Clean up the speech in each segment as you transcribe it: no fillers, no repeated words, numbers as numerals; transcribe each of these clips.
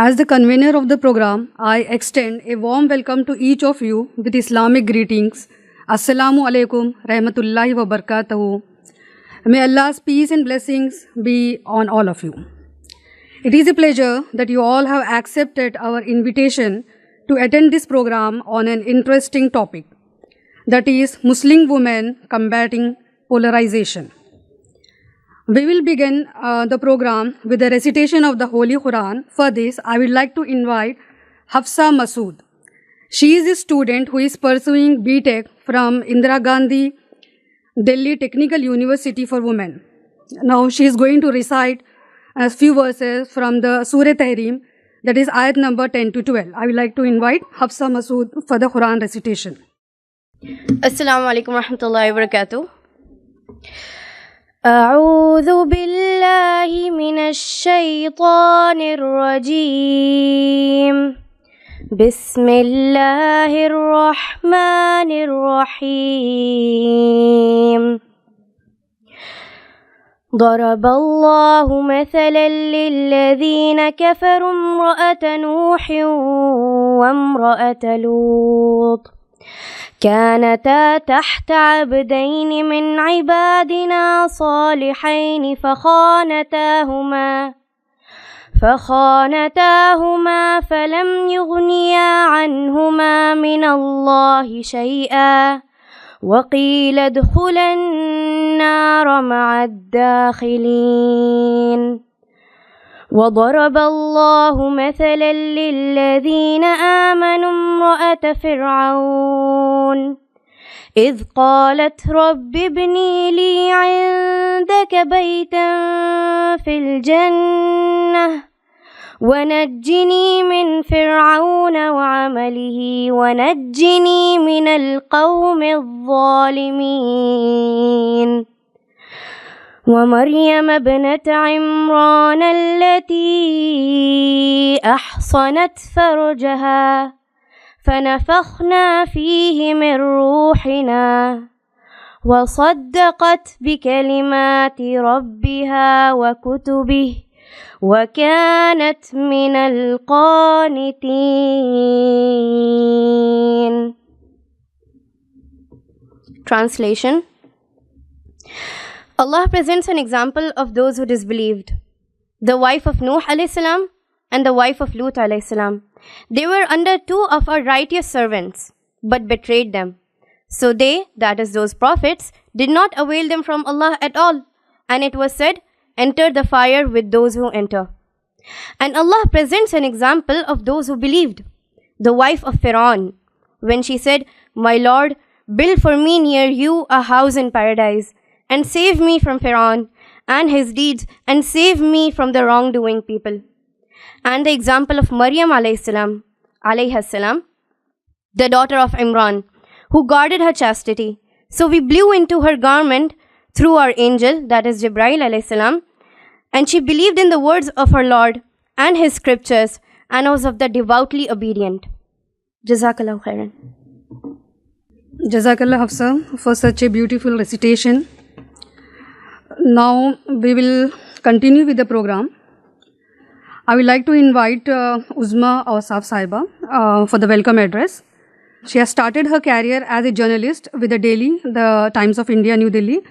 As the convener of the program, I extend a warm welcome to each of you with Islamic greetings. Assalamu alaikum rahmatullahi wa barakatuhu. May Allah's peace and blessings be on all of you. It is a pleasure that you all have accepted our invitation to attend this program on an interesting topic, that is Muslim women combating polarization. We will begin the program with a recitation of the Holy Quran. For this, I would like to invite Hafsa Masood. She is a student who is pursuing BTech from Indira Gandhi Delhi Technical University for Women. Now she is going to recite a few verses from the Surah Tahrim, that is ayat number 10 to 12. I would like to invite Hafsa Masood for the Quran recitation. Assalamu alaikum warahmatullahi wabarakatuh. أعوذ بالله من الشيطان الرجيم بسم الله الرحمن الرحيم ضرب الله مثلا للذين كفروا امرأة نوح وامرأة لوط كانتا تحت عبدين من عبادنا صالحين فخانتاهما فلم يغنيا عنهما من الله شيئا وقيل ادخلا النار مع الداخلين وضرب الله مثلا للذين آمنوا امرأة فرعون إذ قالت رب ابني لي عندك بيتا في الجنة ونجني من فرعون وعمله ونجني من القوم الظالمين ومريم ابنة عمران التي أحصنت فرجها فنفخنا فيه من روحنا وصدقت بكلمات ربها وكتبه وكانت من القانتين. Translation. Allah presents an example of those who disbelieved. The wife of Nuh alayhi salam and the wife of Lut alayhi salam. They were under two of our righteous servants, but betrayed them. So they, that is those prophets, did not avail them from Allah at all. And it was said, enter the fire with those who enter. And Allah presents an example of those who believed. The wife of Pharaoh, when she said, my Lord, build for me near you a house in paradise, and save me from Pharaoh and his deeds, and save me from the wrongdoing people. And the example of Maryam alayhi salam, the daughter of Imran, who guarded her chastity. So we blew into her garment through our angel, that is Jibreel alayhi salam, and she believed in the words of her Lord and his scriptures, and was of the devoutly obedient. Jazakallahu khairan. Jazakallah Hafsa for such a beautiful recitation. Now we will continue with the program. I would like to invite Uzma Awsaf Saiba for the welcome address. She has started her career as a journalist with the Times of India, New Delhi.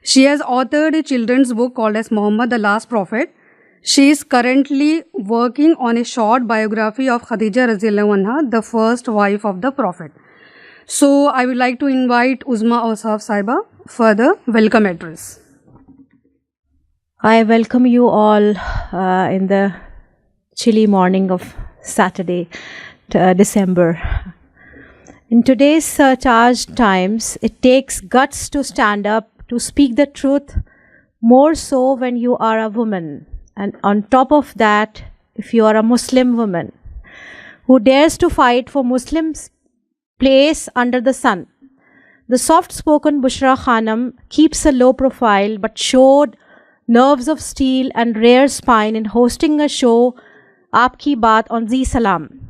She has authored a children's book called as Muhammad the Last Prophet. She is currently working on a short biography of Khadija Radhiyallahu Anha, the first wife of the Prophet. So I would like to invite Uzma Awsaf Saiba for the welcome address. I welcome you all in the chilly morning of Saturday, December. In today's charged times, it takes guts to stand up, to speak the truth, more so when you are a woman. And on top of that, if you are a Muslim woman who dares to fight for Muslims' place under the sun. The soft-spoken Bushra Khanum keeps a low profile but showed nerves of steel and rare spine in hosting a show, Aapki Baat, on Zee Salam.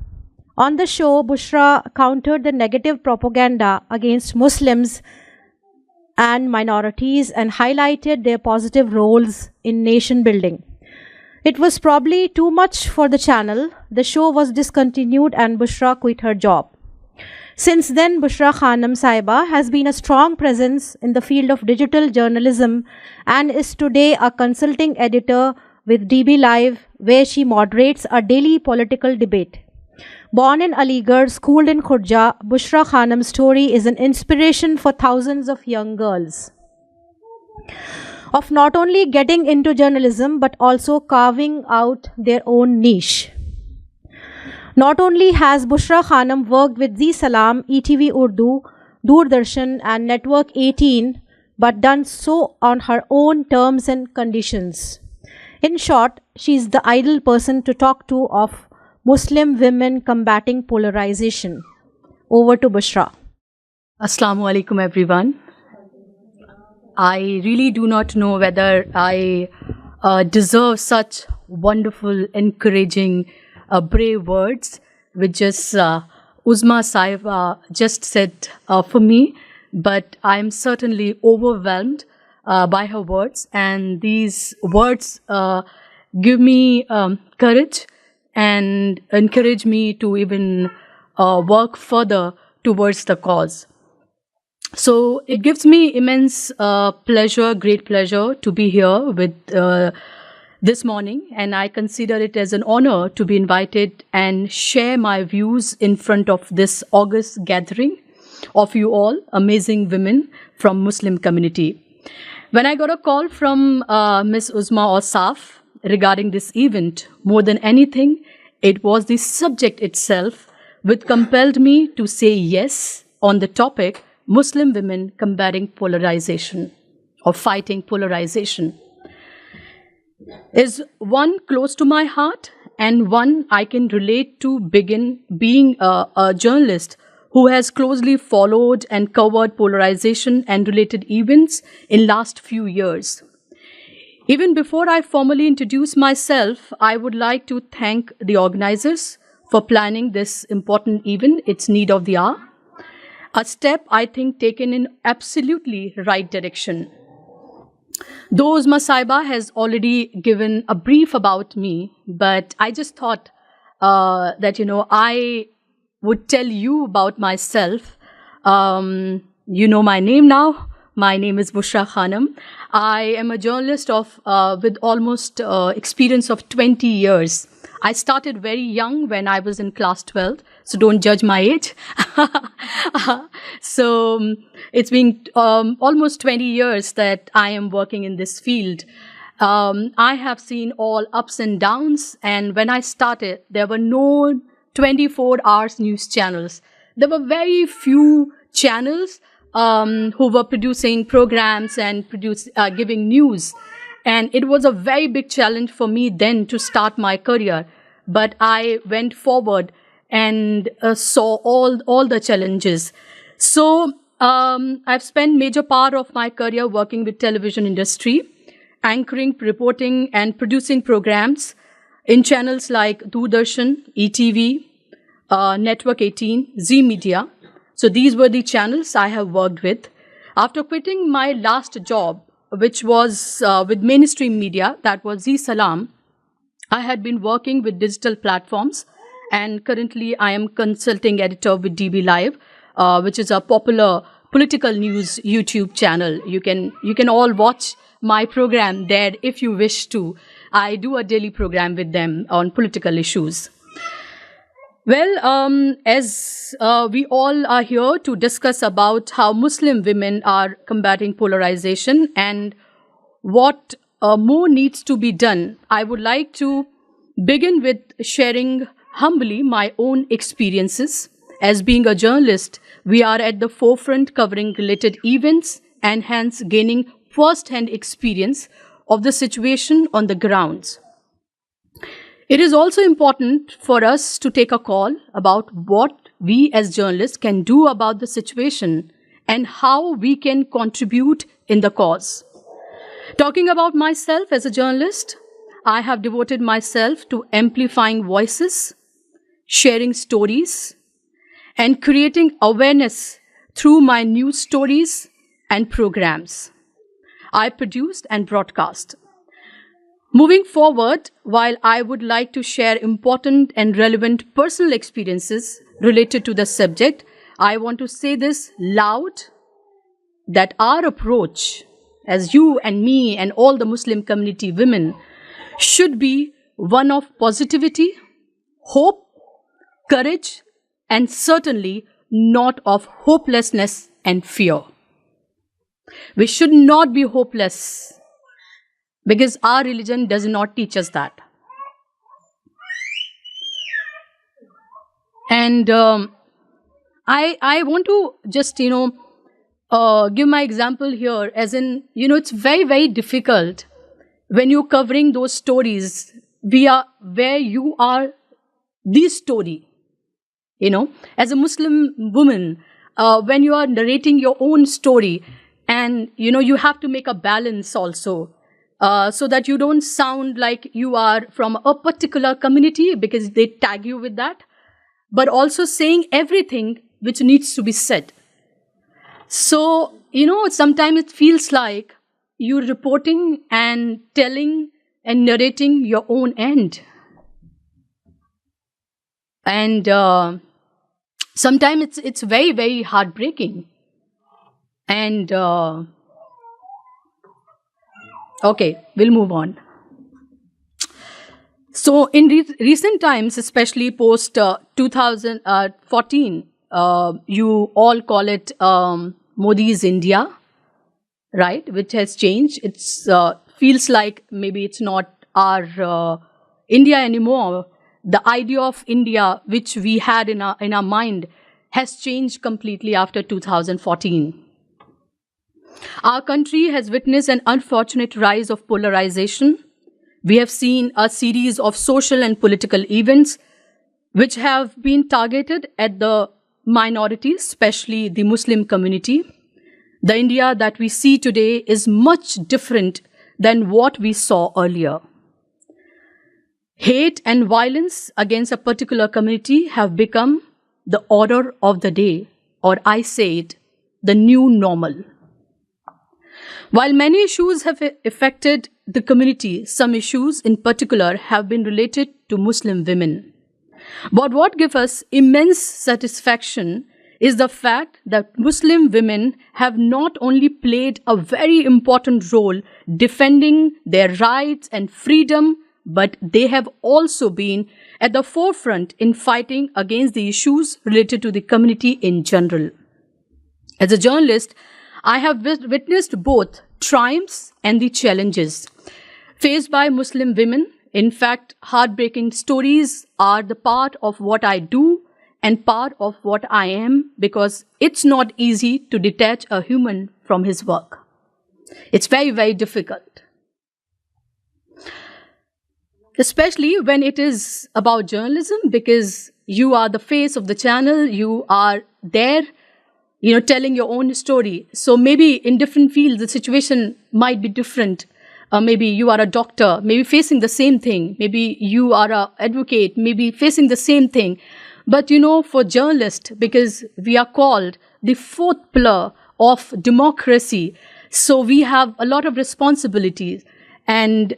On the show, Bushra countered the negative propaganda against Muslims and minorities and highlighted their positive roles in nation building. It was probably too much for the channel. The show was discontinued and Bushra quit her job. Since then, Bushra Khanum Saiba has been a strong presence in the field of digital journalism and is today a consulting editor with DB Live, where she moderates a daily political debate. Born in Aligarh, schooled in Khurja, Bushra Khanum's story is an inspiration for thousands of young girls of not only getting into journalism but also carving out their own niche. Not only has Bushra Khanum worked with Zee Salam, ETV Urdu, Doordarshan and Network 18, but done so on her own terms and conditions. In short, she is the ideal person to talk to of Muslim women combating polarization. Over to Bushra. Assalamu alaikum everyone. I really do not know whether I deserve such wonderful, encouraging, brave words which just Uzma Saiba just said for me, but I am certainly overwhelmed by her words, and these words give me courage and encourage me to even work further towards the cause. So it gives me immense pleasure, great pleasure to be here with this morning, and I consider it as an honor to be invited and share my views in front of this august gathering of you all, amazing women from Muslim community. When I got a call from Ms. Uzma Osaf regarding this event, more than anything, it was the subject itself which compelled me to say yes on the topic Muslim women combating polarization or fighting polarization. Is one close to my heart and one I can relate to being a journalist who has closely followed and covered polarization and related events in last few years. Even before I formally introduce myself, I would like to thank the organizers for planning this important event. It's need of the hour. A step, I think, taken in absolutely right direction. Though Uzma Saiba has already given a brief about me, but I just thought that, I would tell you about myself. You know my name now. My name is Bushra Khanum. I am a journalist with almost experience of 20 years. I started very young when I was in class 12, so don't judge my age. So it's been almost 20 years that I am working in this field. I have seen all ups and downs, and when I started, there were no 24 hours news channels. There were very few channels who were producing programs and giving news. And it was a very big challenge for me then to start my career. But I went forward and saw all the challenges. So I've spent major part of my career working with television industry, anchoring, reporting, and producing programs in channels like Doordarshan, ETV, Network 18, Zee Media. So these were the channels I have worked with. After quitting my last job, which was with mainstream media, that was Zee Salam, I had been working with digital platforms, and currently I am consulting editor with DB Live, which is a popular political news YouTube channel. You can all watch my program there if you wish to. I do a daily program with them on political issues. Well, as we all are here to discuss about how Muslim women are combating polarization and what more needs to be done, I would like to begin with sharing humbly my own experiences. As being a journalist, we are at the forefront covering related events and hence gaining first-hand experience of the situation on the grounds. It is also important for us to take a call about what we as journalists can do about the situation and how we can contribute in the cause. Talking about myself as a journalist, I have devoted myself to amplifying voices, sharing stories, and creating awareness through my news stories and programs I produced and broadcast. Moving forward, while I would like to share important and relevant personal experiences related to the subject, I want to say this loud, that our approach as you and me and all the Muslim community women should be one of positivity, hope, courage, and certainly not of hopelessness and fear. We should not be hopeless because our religion does not teach us that. And I want to just, give my example here, as in, it's very, very difficult when you're covering those stories where you are the story. As a Muslim woman, when you are narrating your own story, and you have to make a balance also, so that you don't sound like you are from a particular community because they tag you with that, but also saying everything which needs to be said. So, sometimes it feels like you're reporting and telling and narrating your own end. And sometimes it's very, very heartbreaking. And okay, we'll move on. So in recent times, especially post 2014, you all call it Modi's India, right? Which has changed. It's feels like maybe it's not our India anymore. The idea of India, which we had in our mind, has changed completely after 2014. Our country has witnessed an unfortunate rise of polarization. We have seen a series of social and political events which have been targeted at the minorities, especially the Muslim community. The India that we see today is much different than what we saw earlier. Hate and violence against a particular community have become the order of the day, or I say it, the new normal. While many issues have affected the community, some issues in particular have been related to Muslim women. But what gives us immense satisfaction is the fact that Muslim women have not only played a very important role defending their rights and freedom, but they have also been at the forefront in fighting against the issues related to the community in general. As a journalist, I have witnessed both triumphs and the challenges faced by Muslim women. In fact, heartbreaking stories are the part of what I do and part of what I am, because it's not easy to detach a human from his work. It's very, very difficult. Especially when it is about journalism, because you are the face of the channel, you are there, telling your own story. So maybe in different fields, the situation might be different. Maybe you are a doctor, maybe facing the same thing. Maybe you are an advocate, maybe facing the same thing. But for journalists, because we are called the fourth pillar of democracy, so we have a lot of responsibilities. And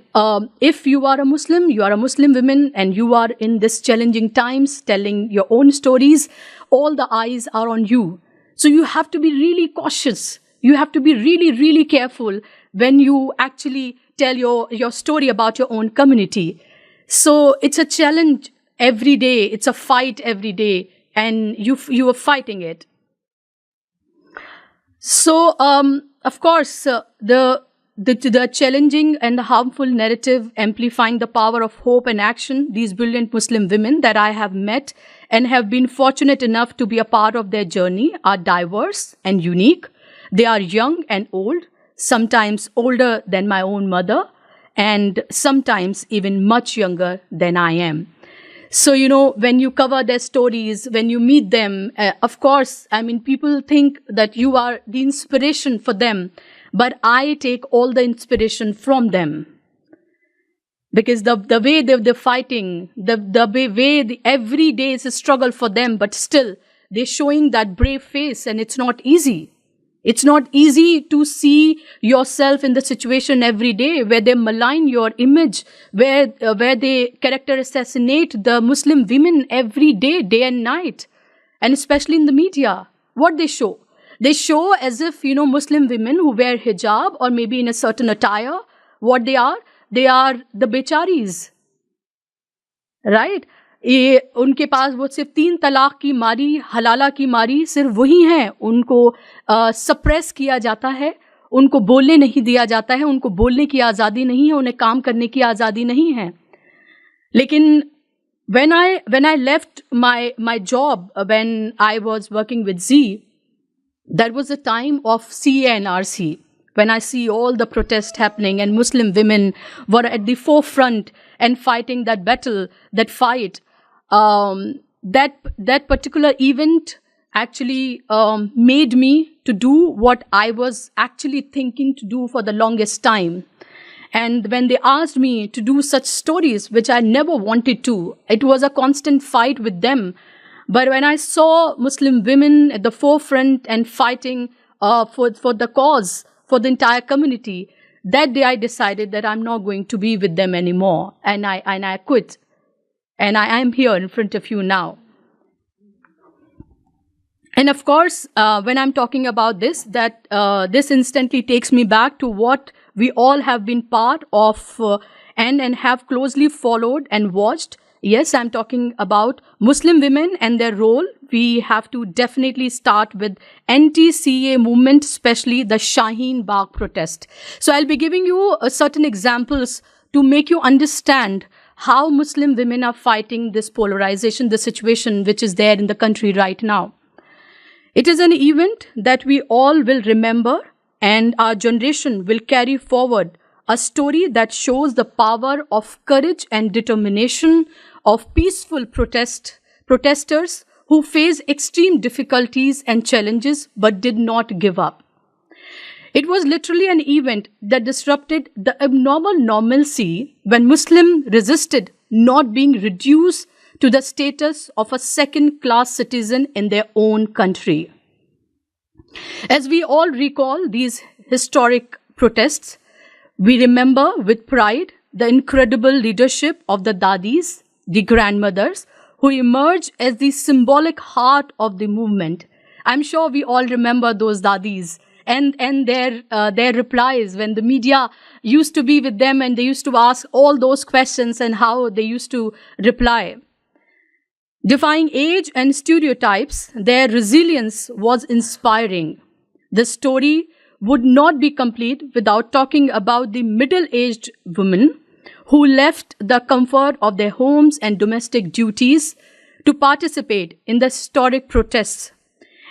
if you are a Muslim woman, and you are in this challenging times telling your own stories, all the eyes are on you. So you have to be really cautious. You have to be really, really careful when you actually tell your story about your own community. So it's a challenge every day. It's a fight every day, and you are fighting it. So, of course, the challenging and harmful narrative amplifying the power of hope and action, these brilliant Muslim women that I have met and have been fortunate enough to be a part of their journey are diverse and unique. They are young and old, sometimes older than my own mother, and sometimes even much younger than I am. So, when you cover their stories, when you meet them, of course, people think that you are the inspiration for them, but I take all the inspiration from them. Because the way they're fighting, the way every day is a struggle for them, but still they're showing that brave face, and it's not easy. It's not easy to see yourself in the situation every day, where they malign your image, where they character assassinate the Muslim women every day, day and night, and especially in the media. What they show? They show as if, Muslim women who wear hijab or maybe in a certain attire, what they are the becharis, right? उनके पास वो सिर्फ 3 तलाक की मारी, हलाला की मारी सिर्फ वही हैं, उनको सप्रेस किया जाता है, उनको बोलने नहीं दिया जाता है, उनको बोलने की आज़ादी नहीं है, उन्हें काम करने की आज़ादी नहीं है. लेकिन when I left my job, when I was working with Z, that was a time of CA and RC, when I see all the protests happening and Muslim women were at the forefront and fighting that battle, that fight. That particular event actually made me to do what I was actually thinking to do for the longest time. And when they asked me to do such stories, which I never wanted to, it was a constant fight with them. But when I saw Muslim women at the forefront and fighting for the cause, for the entire community, that day I decided that I'm not going to be with them anymore. And I quit. And I am here in front of you now. And of course, when I'm talking about this, that this instantly takes me back to what we all have been part of and have closely followed and watched. Yes, I'm talking about Muslim women and their role. We have to definitely start with anti-CA movement, especially the Shaheen Bagh protest. So I'll be giving you certain examples to make you understand how Muslim women are fighting this polarization, the situation which is there in the country right now. It is an event that we all will remember, and our generation will carry forward a story that shows the power of courage and determination of peaceful protesters who faced extreme difficulties and challenges but did not give up. It was literally an event that disrupted the abnormal normalcy when Muslims resisted not being reduced to the status of a second-class citizen in their own country. As we all recall these historic protests, we remember with pride the incredible leadership of the Dadis, the grandmothers, who emerged as the symbolic heart of the movement. I'm sure we all remember those Dadis and their replies when the media used to be with them and they used to ask all those questions and how they used to reply. Defying age and stereotypes, their resilience was inspiring. The story would not be complete without talking about the middle-aged women who left the comfort of their homes and domestic duties to participate in the historic protests.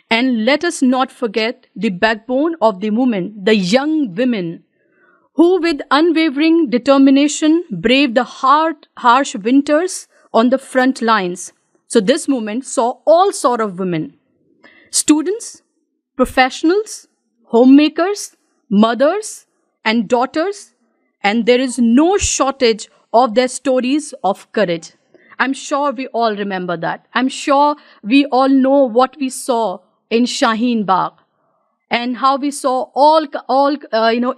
And let us not forget the backbone of the movement, the young women, who with unwavering determination braved the harsh winters on the front lines. So this movement saw all sorts of women, students, professionals, homemakers, mothers, and daughters, and there is no shortage of their stories of courage. I'm sure we all remember that. I'm sure we all know what we saw in Shaheen Bagh and how we saw all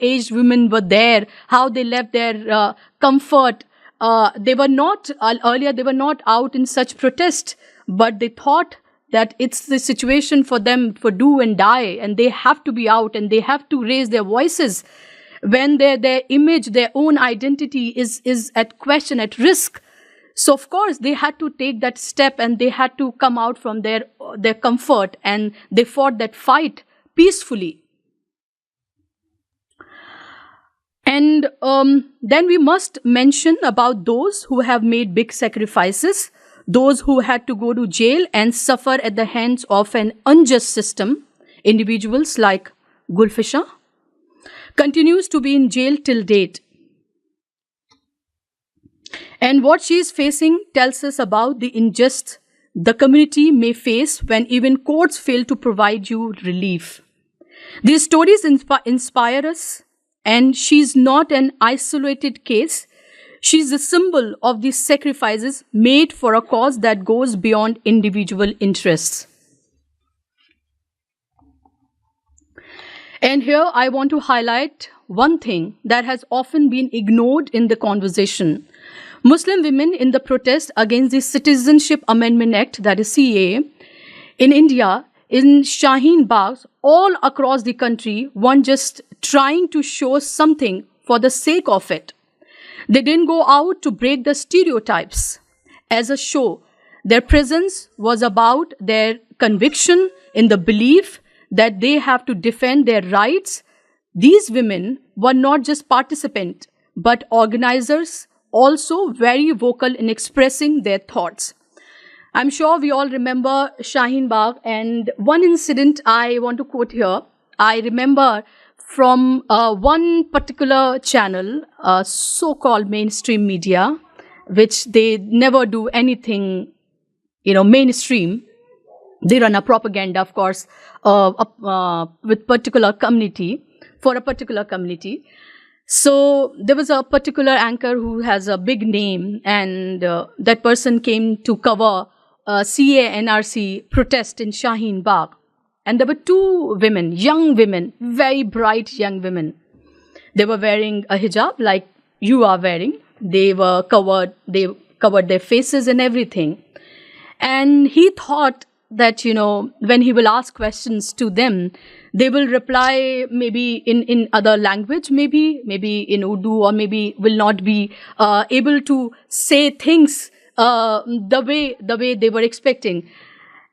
aged women were there, how they left their comfort. They were not out in such protest, but they thought that it's the situation for them for do and die, and they have to be out and they have to raise their voices when their image, their own identity is at question, at risk. So of course they had to take that step and they had to come out from their comfort, and they fought that fight peacefully. And then we must mention about those who have made big sacrifices, those who had to go to jail and suffer at the hands of an unjust system. Individuals like Gulfisha continues to be in jail till date. And what she is facing tells us about the injustice the community may face when even courts fail to provide you relief. These stories inspire us, and she's not an isolated case. She's a symbol of the sacrifices made for a cause that goes beyond individual interests. And here I want to highlight one thing that has often been ignored in the conversation. Muslim women in the protest against the Citizenship Amendment Act, that is CAA, in India, in Shaheen Bagh, all across the country, one just trying to show something for the sake of it. They didn't go out to break the stereotypes as a show. Their presence was about their conviction in the belief that they have to defend their rights. These women were not just participants, but organizers, also very vocal in expressing their thoughts. I'm sure we all remember Shaheen Bagh, and one incident I want to quote here. I remember from one particular channel, so-called mainstream media, which they never do anything, mainstream. They run a propaganda, of course, with particular community, for a particular community. So there was a particular anchor who has a big name, and that person came to cover CA NRC protest in Shaheen Bagh. And there were two women, young women, very bright young women. They were wearing a hijab like you are wearing. They covered their faces and everything. And he thought that, when he will ask questions to them, they will reply maybe in other language, maybe in Urdu, or maybe will not be able to say things the way they were expecting.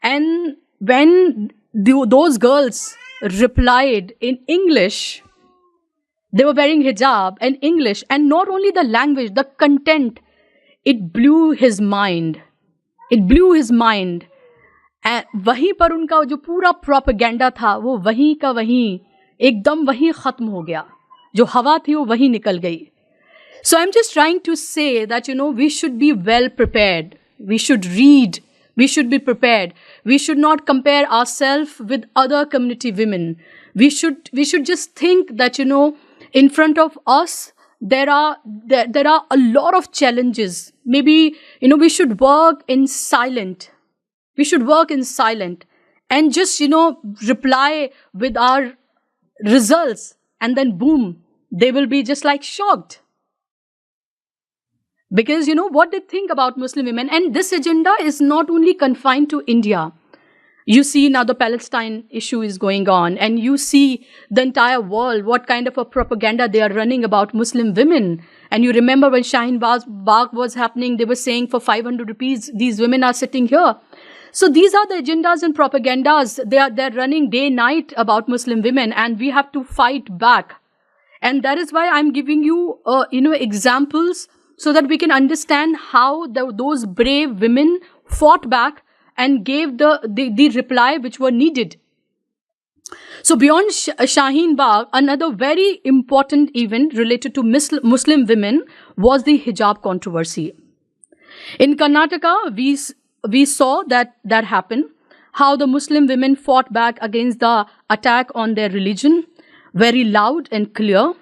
And when those girls replied in English, they were wearing hijab and English, and not only the language, the content, it blew his mind. It blew his mind. वहीं पर उनका जो पूरा propaganda था वो वहीं का वहीं एकदम वहीं खत्म हो गया. जो हवा थी वो वहीं निकल गई. So I'm just trying to say that, we should be well prepared. We should read. We should be prepared. We should not compare ourselves with other community women. We should just think that, in front of us, there are a lot of challenges. Maybe, we should work in silent. We should work in silent and just, reply with our results, and then boom, they will be just like shocked. Because, what they think about Muslim women. And this agenda is not only confined to India. You see now the Palestine issue is going on, and you see the entire world, what kind of a propaganda they are running about Muslim women. And you remember when Shaheen Bagh was happening, they were saying for 500 rupees, these women are sitting here. So these are the agendas and propagandas. They're running day night about Muslim women, and we have to fight back. And that is why I'm giving you, examples so that we can understand how those brave women fought back and gave the reply which were needed. So beyond Shaheen Bagh, another very important event related to Muslim women was the hijab controversy. In Karnataka, we saw that happened, how the Muslim women fought back against the attack on their religion, very loud and clear.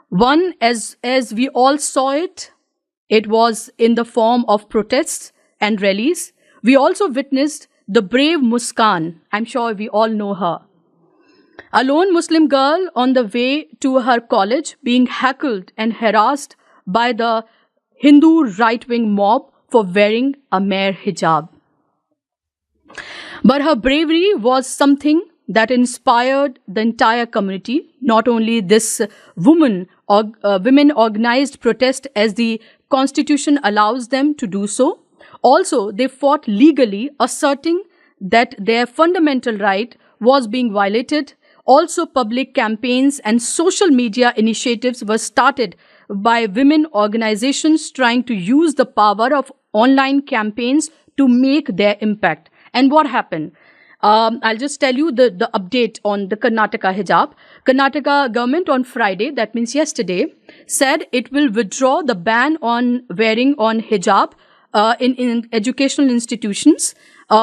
One, as we all saw it was in the form of protests and rallies. We also witnessed the brave Muskan. I'm sure we all know her. A lone Muslim girl on the way to her college being heckled and harassed by the Hindu right-wing mob for wearing a mere hijab. But her bravery was something that inspired the entire community. Not only this women organized protest as the Constitution allows them to do so. Also, they fought legally, asserting that their fundamental right was being violated. Also, public campaigns and social media initiatives were started by women organizations trying to use the power of online campaigns to make their impact. And what happened? I'll just tell you the update on the Karnataka hijab. Karnataka government on Friday, that means yesterday, said it will withdraw the ban on wearing on hijab in educational institutions,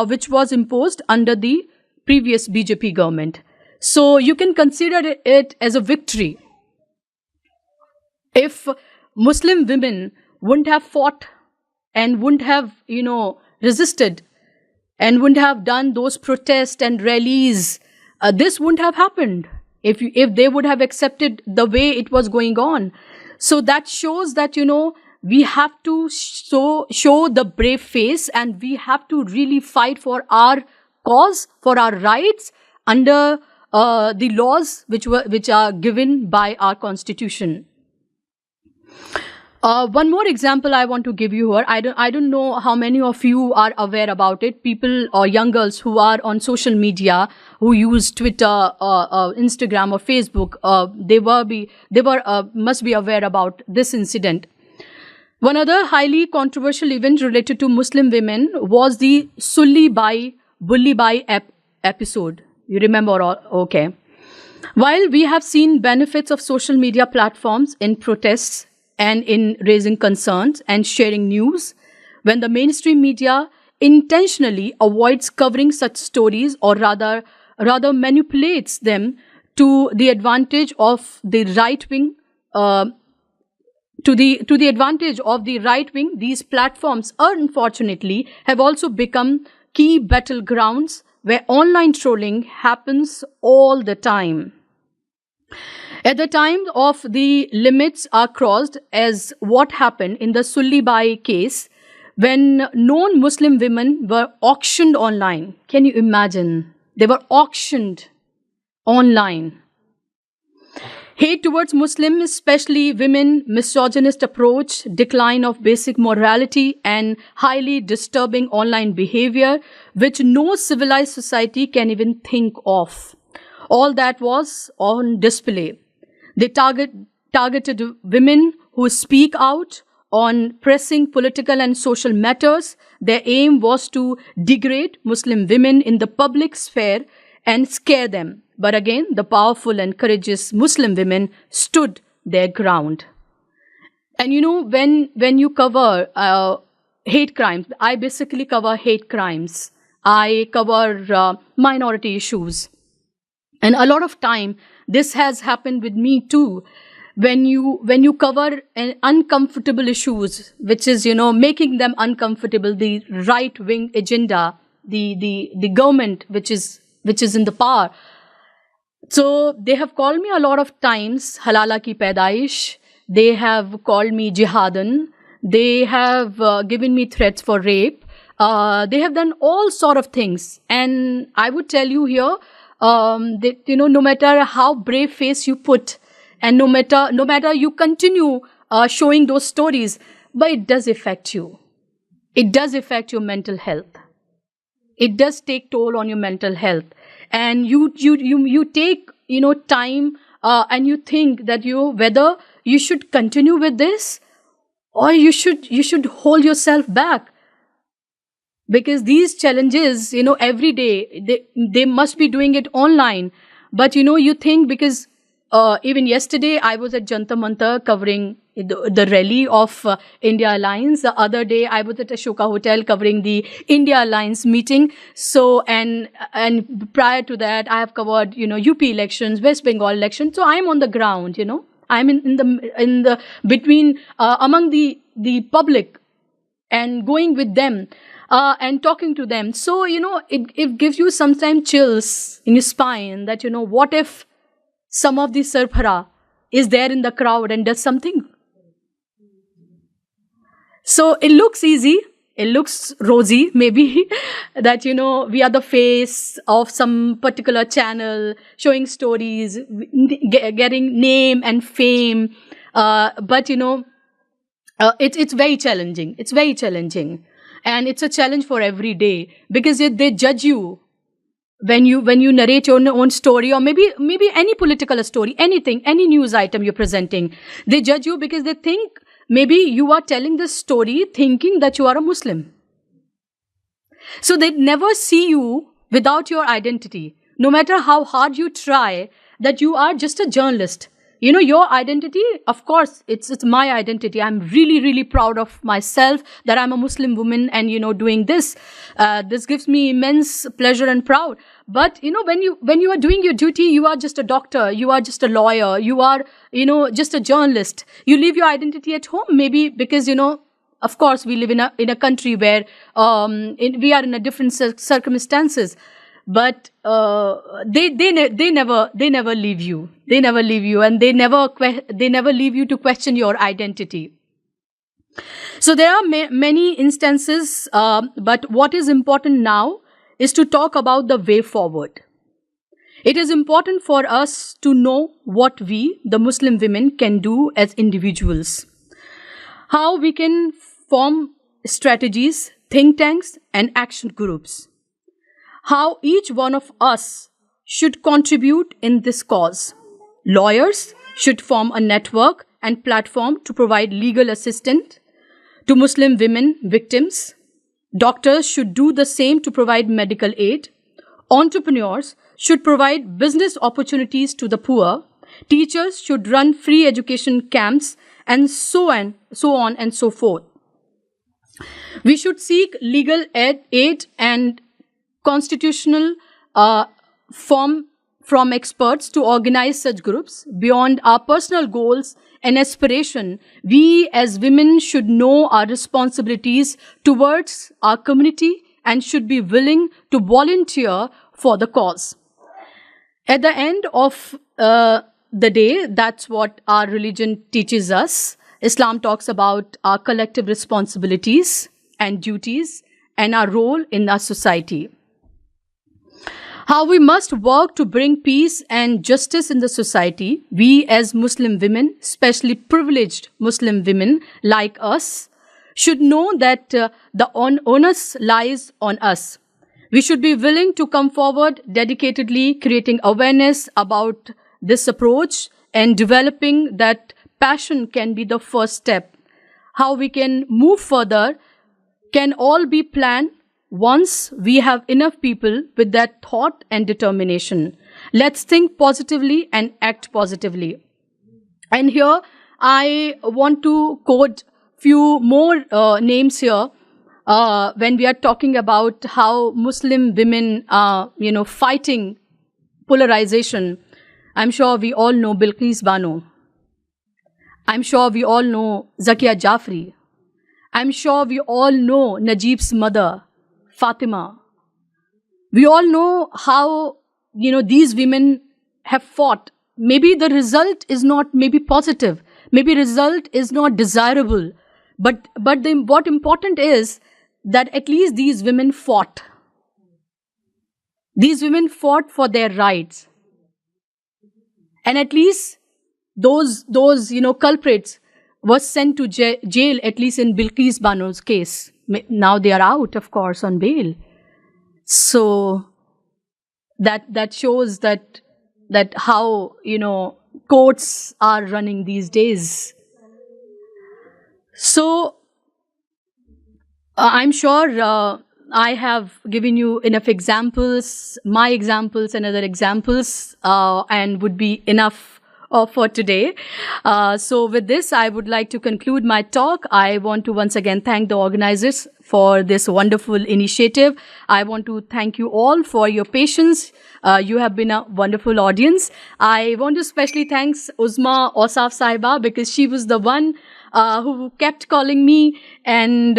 which was imposed under the previous BJP government. So you can consider it as a victory. If Muslim women wouldn't have fought and wouldn't have, resisted and wouldn't have done those protests and rallies, this wouldn't have happened. if they would have accepted the way it was going on. So that shows that, we have to show the brave face, and we have to really fight for our cause, for our rights under the laws which are given by our constitution. One more example I want to give you here. I don't know how many of you are aware about it. People or young girls who are on social media, who use Twitter, Instagram, or Facebook, they must be aware about this incident. One other highly controversial event related to Muslim women was the Sulli Bai Bulli Bai episode. You remember all? Okay. While we have seen benefits of social media platforms in protests and in raising concerns and sharing news, when the mainstream media intentionally avoids covering such stories, or rather manipulates them to the advantage of the right wing, to the advantage of the right wing, these platforms unfortunately have also become key battlegrounds where online trolling happens all the time. At the time of the limits are crossed, as what happened in the Sulli Bai case, when known Muslim women were auctioned online. Can you imagine? They were auctioned online. Hate towards Muslims, especially women, misogynist approach, decline of basic morality, and highly disturbing online behavior, which no civilized society can even think of. All that was on display. They targeted women who speak out on pressing political and social matters. Their aim was to degrade Muslim women in the public sphere and scare them. But again, the powerful and courageous Muslim women stood their ground. And when you cover hate crimes, I basically cover hate crimes. I cover minority issues. And a lot of time, this has happened with me too. When you cover uncomfortable issues, which is, making them uncomfortable, the right-wing agenda, the government which is in the power. So they have called me a lot of times halala ki paidaish. They have called me jihadan. They have given me threats for rape. They have done all sort of things. And I would tell you here that, no matter how brave face you put, and no matter you continue showing those stories, but it does affect you. It does affect your mental health. It does take toll on your mental health. And you take, time and you think that whether you should continue with this, or you should hold yourself back. Because these challenges, every day, they must be doing it online. But, you think, because even yesterday I was at Jantar Mantar covering the rally of India Alliance. The other day I was at Ashoka Hotel covering the India Alliance meeting. So, and prior to that, I have covered, UP elections, West Bengal elections. So I'm on the ground, I'm in the between, among the public, and going with them, and talking to them. So, it gives you sometimes chills in your spine that, what if some of the Sarpara is there in the crowd and does something? So it looks easy, it looks rosy, maybe, that, we are the face of some particular channel, showing stories, getting name and fame. But, it's very challenging. It's very challenging. And it's a challenge for every day, because they judge you when you narrate your own story, or maybe any political story, anything, any news item you're presenting. They judge you because they think maybe you are telling this story thinking that you are a Muslim. So they never see you without your identity. No matter how hard you try, that you are just a journalist. Your identity, of course, it's my identity. I'm really, really proud of myself that I'm a Muslim woman and, doing this. This gives me immense pleasure and proud. But, when you are doing your duty, you are just a doctor, you are just a lawyer, you are, just a journalist. You leave your identity at home, maybe because, of course, we live in a country where we are in a different circumstances. but they never leave you. They never leave you, and they never leave you to question your identity. So there are many instances, but what is important now is to talk about the way forward. It is important for us to know what we, the Muslim women, can do as individuals. How we can form strategies, think tanks, and action groups. How each one of us should contribute in this cause. Lawyers should form a network and platform to provide legal assistance to Muslim women victims. Doctors should do the same to provide medical aid. Entrepreneurs should provide business opportunities to the poor. Teachers should run free education camps, and so on and so forth. We should seek legal aid and constitutional form from experts to organize such groups. Beyond our personal goals and aspiration, we as women should know our responsibilities towards our community and should be willing to volunteer for the cause. At the end of the day, that's what our religion teaches us. Islam talks about our collective responsibilities and duties and our role in our society. How we must work to bring peace and justice in the society. We as Muslim women, especially privileged Muslim women like us, should know that the onus lies on us. We should be willing to come forward dedicatedly, creating awareness about this approach and developing that passion can be the first step. How we can move further can all be planned once we have enough people with that thought and determination. Let's think positively and act positively. And here I want to quote few more names here when we are talking about how Muslim women are, fighting polarization. I'm sure we all know Bilqis Bano. I'm sure we all know Zakia Jafri. I'm sure we all know Najib's mother, Fatima. We all know how, these women have fought. Maybe the result is not maybe positive. Maybe result is not desirable. But what important is that at least these women fought. These women fought for their rights. And at least those culprits were sent to jail, at least in Bilqis Bano's case. Now they are out, of course, on bail. So that shows that how, courts are running these days. So I'm sure I have given you enough examples, my examples and other examples, and would be enough for today. So with this, I would like to conclude my talk. I want to once again thank the organizers for this wonderful initiative. I want to thank you all for your patience. You have been a wonderful audience. I want to especially thank Uzma Osaf Sahiba, because she was the one who kept calling me and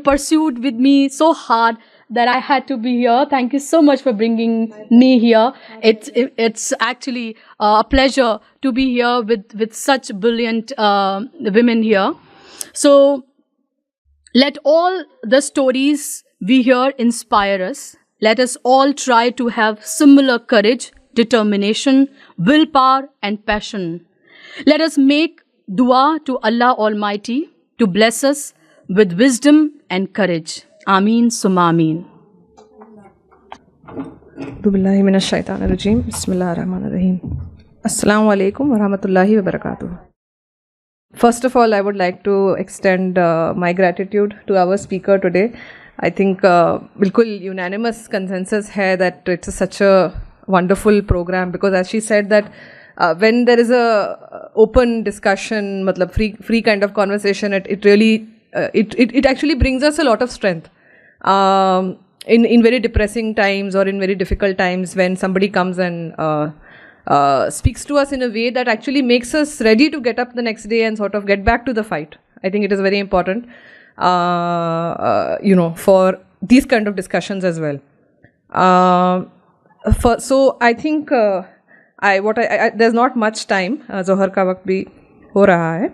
pursued with me so hard that I had to be here. Thank you so much for bringing me here. It's actually a pleasure to be here with such brilliant women here. So let all the stories we hear inspire us. Let us all try to have similar courage, determination, willpower and passion. Let us make dua to Allah Almighty to bless us with wisdom and courage. Ameen summa ameen. Billahi minash shaitanir rajeem. Bismillahir rahmanir rahim. Assalamu alaikum wa rahmatullahi wa barakatuh. First of all, I would like to extend my gratitude to our speaker today. I think bilkul unanimous consensus hai that it's such a wonderful program, because as she said that when there is a open discussion, matlab free kind of conversation, it really it actually brings us a lot of strength in very depressing times or in very difficult times, when somebody comes and speaks to us in a way that actually makes us ready to get up the next day and sort of get back to the fight. I think it is very important for these kind of discussions as well. So I think there's not much time. Zohar ka waqt bhi ho raha hai,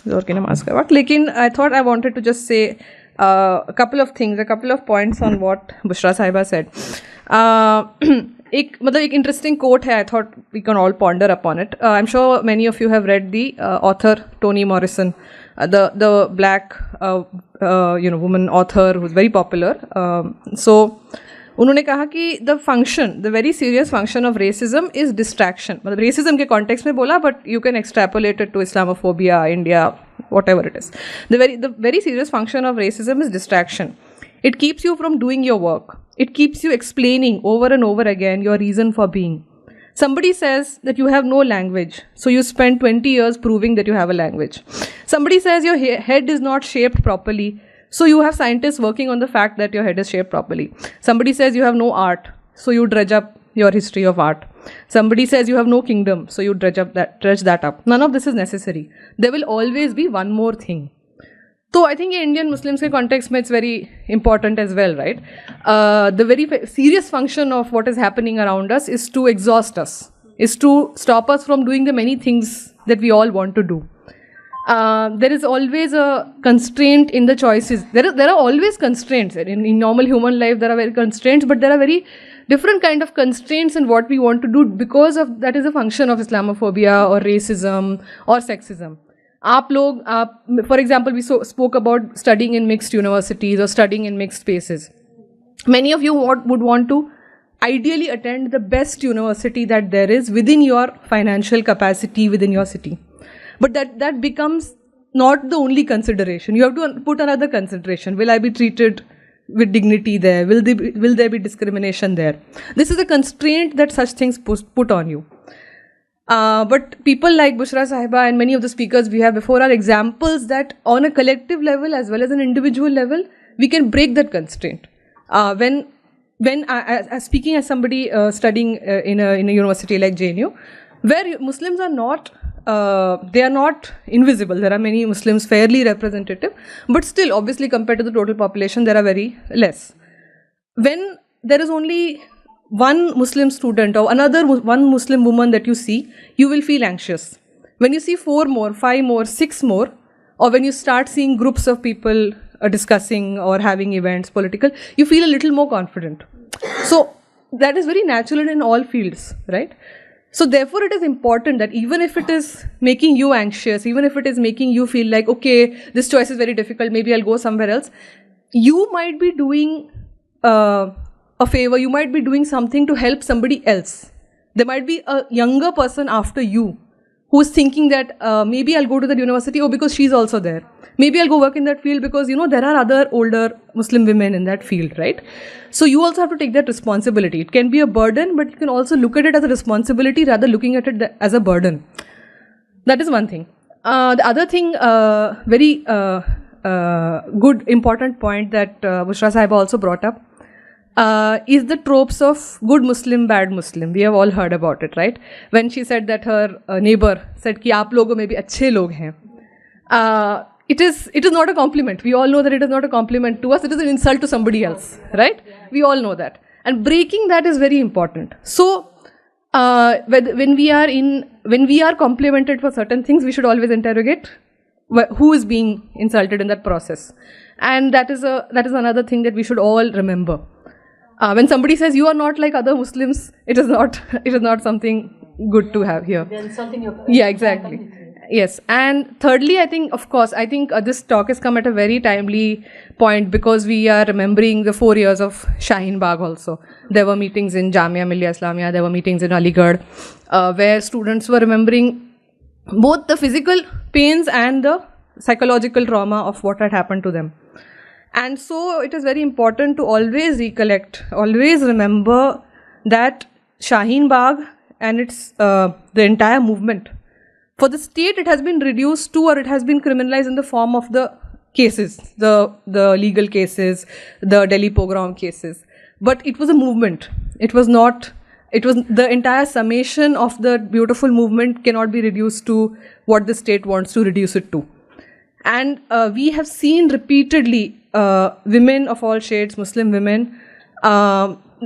Zohar ki namaz ka waqt. Lekin I thought I wanted to just say a couple of things, a couple of points on what Bushra Sahiba said. एक interesting quote hai, I thought we can all ponder upon it. I'm sure many of you have read the author Toni Morrison, the black woman author who's very popular. So उन्होंने कहा कि the very serious function of racism is distraction. मतलब racism के context में बोला, but you can extrapolate it to Islamophobia, India, whatever it is. The very serious function of racism is distraction. It keeps you from doing your work. It keeps you explaining over and over again your reason for being. Somebody says that you have no language, so you spend 20 years proving that you have a language. Somebody says your head is not shaped properly, so you have scientists working on the fact that your head is shaped properly. Somebody says you have no art, so you dredge up your history of art. Somebody says you have no kingdom, so you dredge that up. None of this is necessary. There will always be one more thing. So I think in Indian Muslims ke context mein it's very important as well, right? The very serious function of what is happening around us is to exhaust us, is to stop us from doing the many things that we all want to do. There is always a constraint in the choices. There are always constraints. In normal human life, there are very constraints, but there are very different kind of constraints in what we want to do because of that is a function of Islamophobia or racism or sexism. For example, we spoke about studying in mixed universities or studying in mixed spaces. Many of you would want to ideally attend the best university that there is within your financial capacity, within your city. But that becomes not the only consideration. You have to put another consideration. Will I be treated with dignity there? Will there be discrimination there? This is a constraint that such things put on you. But people like Bushra Sahiba and many of the speakers we have before are examples that on a collective level as well as an individual level, we can break that constraint. When I speaking as somebody studying in a university like JNU, where Muslims are not, they are not invisible. There are many Muslims fairly representative, but still obviously compared to the total population, there are very less. When there is only one Muslim student or one Muslim woman that you see, you will feel anxious. When you see 4 more, 5 more, 6 more, or when you start seeing groups of people discussing or having events, political, you feel a little more confident. So that is very natural in all fields, right? So therefore it is important that even if it is making you anxious, even if it is making you feel like, okay, this choice is very difficult, maybe I'll go somewhere else, you might be doing a favor, you might be doing something to help somebody else. There might be a younger person after you who's thinking that maybe I'll go to that university because she's also there. Maybe I'll go work in that field because, there are other older Muslim women in that field, right? So you also have to take that responsibility. It can be a burden, but you can also look at it as a responsibility rather looking at it as a burden. That is one thing. The other thing, very good, important point that Bushra Sahiba also brought up, is the tropes of good Muslim, bad Muslim. We have all heard about it, right? When she said that her neighbor said कि आप लोगों में भी अच्छे लोग हैं. It is not a compliment. We all know that it is not a compliment to us. It is an insult to somebody else, right? We all know that. And breaking that is very important. So when we are complimented for certain things, we should always interrogate who is being insulted in that process. And that is another thing that we should all remember. When somebody says you are not like other Muslims, it is not something good to have here. They're insulting your Yeah, exactly. Yes. And thirdly, I think this talk has come at a very timely point because we are remembering the 4 years of Shaheen Bagh also. There were meetings in Jamia Millia Islamia, there were meetings in Aligarh, where students were remembering both the physical pains and the psychological trauma of what had happened to them. And so it is very important to always recollect, always remember that Shaheen Bagh and its the entire movement, for the state it has been reduced to, or it has been criminalized in the form of the cases, the legal cases, the Delhi pogrom cases. But it was a movement. It was the entire summation of the beautiful movement cannot be reduced to what the state wants to reduce it to. And we have seen repeatedly women of all shades, Muslim women,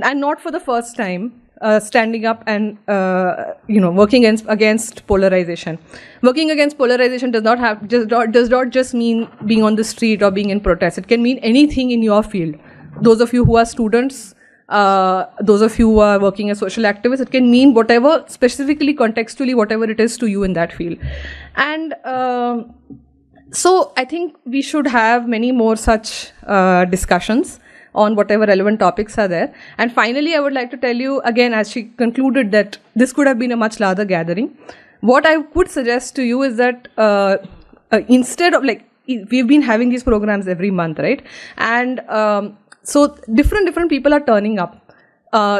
and not for the first time, standing up and working against polarization. Working against polarization does not just mean being on the street or being in protest. It can mean anything in your field. Those of you who are students, those of you who are working as social activists, it can mean whatever, specifically contextually, whatever it is to you in that field. And so I think we should have many more such discussions on whatever relevant topics are there. And finally, I would like to tell you again, as she concluded, that this could have been a much larger gathering. What I would suggest to you is that instead of, like, we've been having these programs every month, right? And so different people are turning up,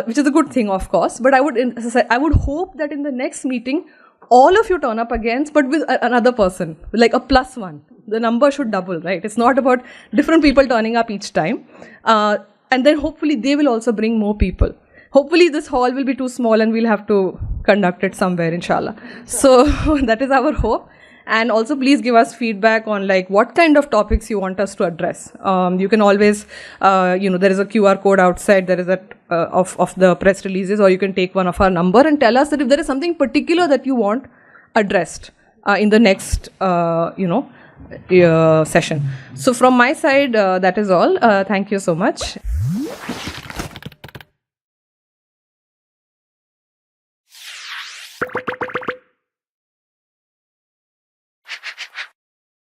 which is a good thing, of course. But I would hope that in the next meeting, all of you turn up again, but with another person, like a +1. The number should double, right? It's not about different people turning up each time. And then hopefully they will also bring more people. Hopefully this hall will be too small and we'll have to conduct it somewhere, inshallah. So that is our hope. And also please give us feedback on like what kind of topics you want us to address. You can always, there is a QR code outside, there is of the press releases, or you can take one of our number and tell us that if there is something particular that you want addressed in the next, session. So from my side, that is all. Thank you so much.